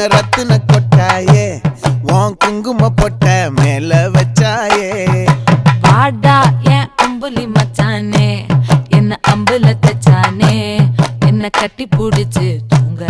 என்ன ரத்தின கொட்டாயே உன் குங்கும பொட்ட மேல வச்சாயே வாடா என் அம்புலி மச்சானே என்ன அம்புல தச்சானே என்ன கட்டி புடிச்சு தூங்க